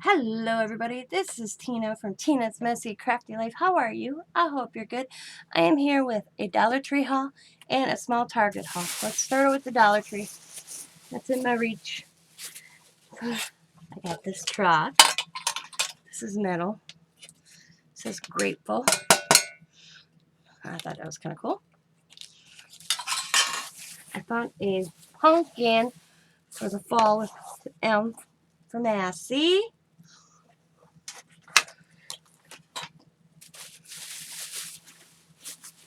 Hello everybody, this is Tina from Tina's Messy Crafty Life. How are you? I hope you're good. I am here with a Dollar Tree haul and a small Target haul. Let's start with the Dollar Tree. That's in my reach. I got this truck. This is metal. It says grateful. I thought that was kind of cool. I found a pumpkin for the fall with M for Massey.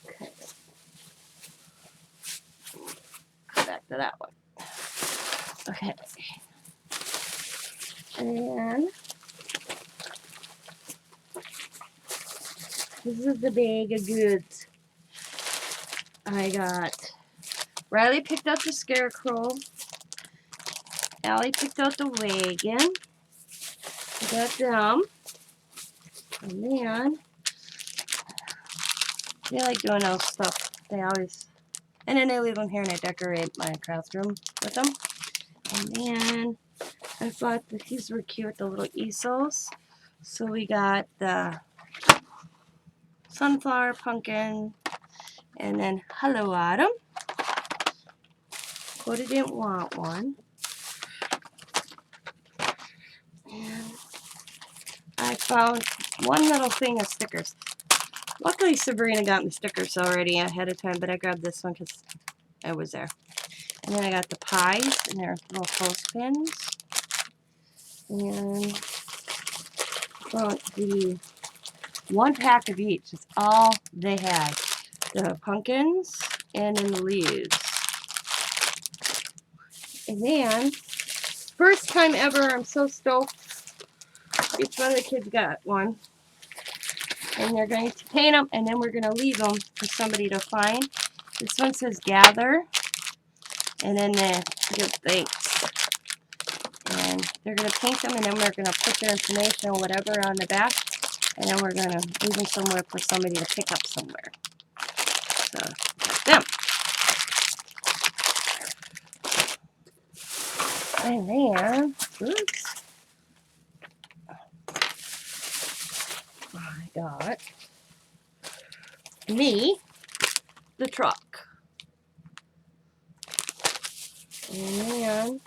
Okay. Go back to that one. Okay. And this is the bag of goods. I got Riley picked out the scarecrow. Allie picked out the wagon. I got them. And then they like doing those stuff. They always, and then they leave them here and I decorate my craft room with them. And then I thought that these were cute, the little easels. So we got the sunflower pumpkin and then hello autumn. Cody didn't want one. And I found one little thing of stickers. Luckily, Sabrina got me stickers already ahead of time, but I grabbed this one because it was there. And then I got the pies, and they're little clothespins. And I got the one pack of each. It's all they had. The pumpkins and then the leaves. And then, first time ever, I'm so stoked. Each one of the kids got one. And they're going to paint them, and then we're going to leave them for somebody to find. This one says gather, and then they give thanks. And they're going to paint them, and then we're going to put their information or whatever on the back, and then we're going to leave them somewhere for somebody to pick up somewhere. So, that's them. And then, oops, I got me the truck. And then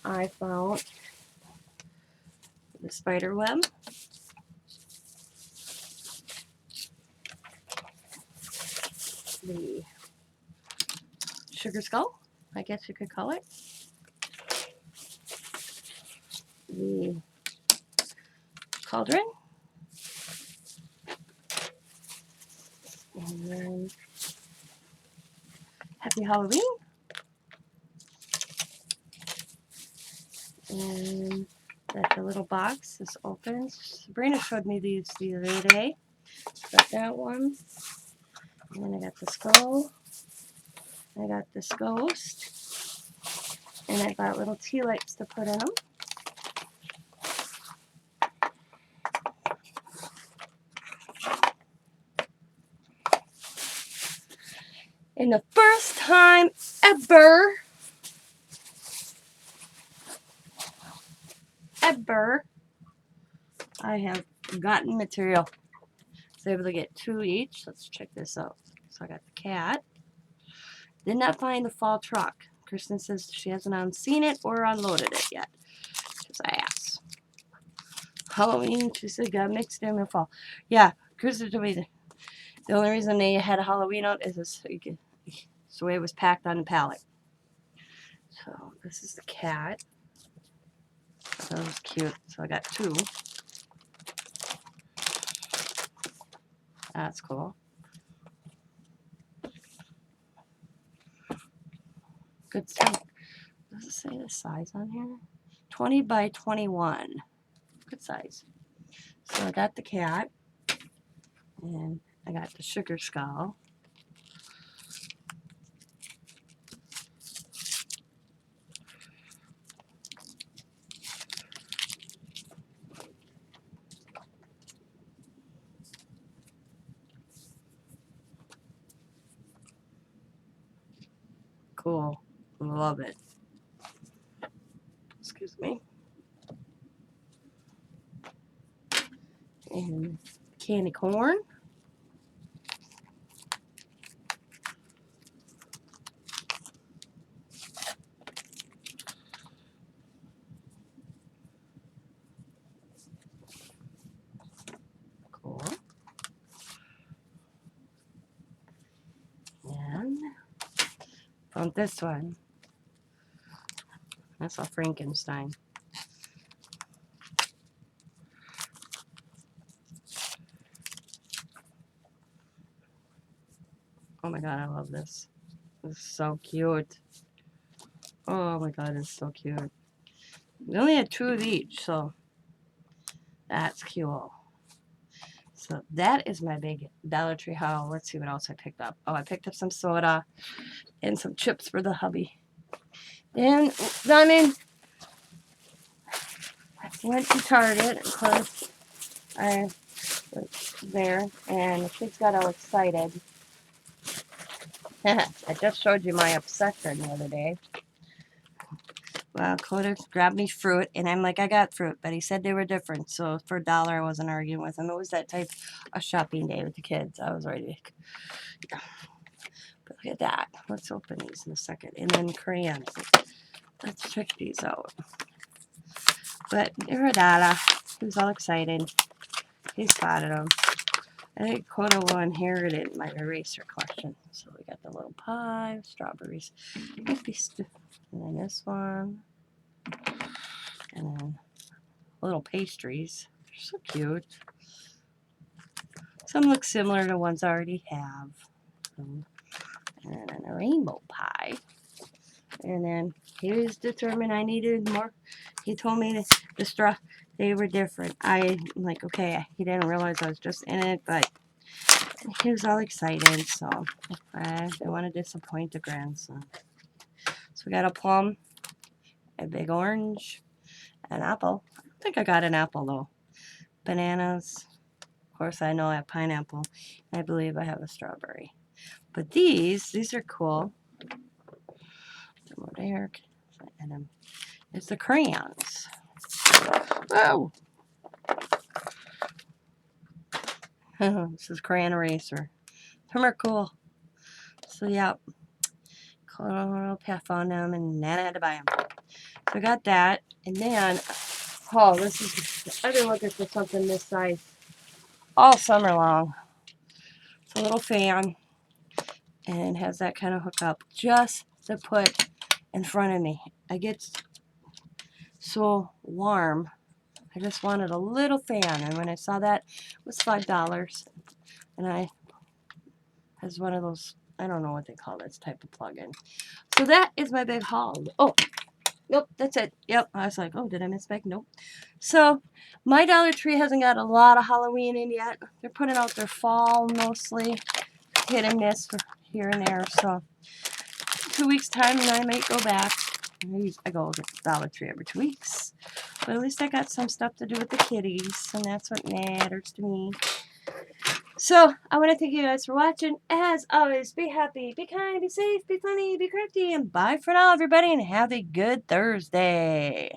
I found the spider web. The sugar skull, I guess you could call it. The cauldron. And then Happy Halloween. And that's the little box. This opens. Sabrina showed me these the other day. Got that one. And then I got the skull. I got this ghost. And I got little tea lights to put in them. And the first time ever, I have gotten material. So I was able to get two each. Let's check this out. So I got the cat. Did not find the fall truck. Kristen says she hasn't seen it or unloaded it yet. Because I asked. Halloween, she said, got mixed in with fall. Yeah, Kristen told me the only reason they had a Halloween out is the way it was packed on the pallet. So this is the cat. That was cute. So I got two. That's cool. Good stuff. Does it say the size on here? 20 by 21. Good size. So I got the cat. And I got the sugar skull. Cool. Love it. Excuse me. And candy corn. Cool. And found this one. That's a Frankenstein. Oh my god, I love this. This is so cute. Oh my god, it's so cute. We only had 2 of each, so that's cool. So that is my big Dollar Tree haul. Let's see what else I picked up. Oh, I picked up some soda and some chips for the hubby. Then, I went to Target, of course. I was there, and the kids got all excited. I just showed you my obsession the other day. Well, Coda grabbed me fruit, and I'm like, I got fruit, but he said they were different, so for $1, I wasn't arguing with him. It was that type of shopping day with the kids. I was ready to, yeah. But look at that. Let's open these in a second. And then crayons. Let's check these out. But they were $1. He was all excited. He spotted them. I think Coda will inherit it in my eraser collection. So we got the little pie, strawberries, and then this one, and then little pastries. They're so cute. Some look similar to ones I already have. And then a rainbow pie. And then he was determined I needed more. He told me the straw, they were different. I'm like, okay, he didn't realize I was just in it, but he was all excited, so I didn't want to disappoint the grandson. So we got a plum, a big orange, an apple. I don't think I got an apple though. Bananas. Of course, I know I have pineapple. I believe I have a strawberry. But these are cool. Over there. And it's the crayons. Oh! This is crayon eraser. Them are cool. So, yeah. I found them, and then I had to buy them. So I got that. And then, oh, this is, I've been looking for something this size all summer long. It's a little fan. And has that kind of hookup just to put in front of me. I get so warm. I just wanted a little fan, and when I saw that, it was $5, and I has one of those, I don't know what they call this type of plug-in. So that is my big haul. Oh, nope, that's it. Yep, I was like, oh, did I miss back? Nope. So my Dollar Tree hasn't got a lot of Halloween in yet. They're putting out their fall mostly, hit and miss for here and there. So 2 weeks time, and I might go back. I go to Dollar Tree every 2 weeks. But at least I got some stuff to do with the kitties, and that's what matters to me. So, I want to thank you guys for watching. As always, be happy, be kind, be safe, be funny, be crafty, and bye for now, everybody, and have a good Thursday.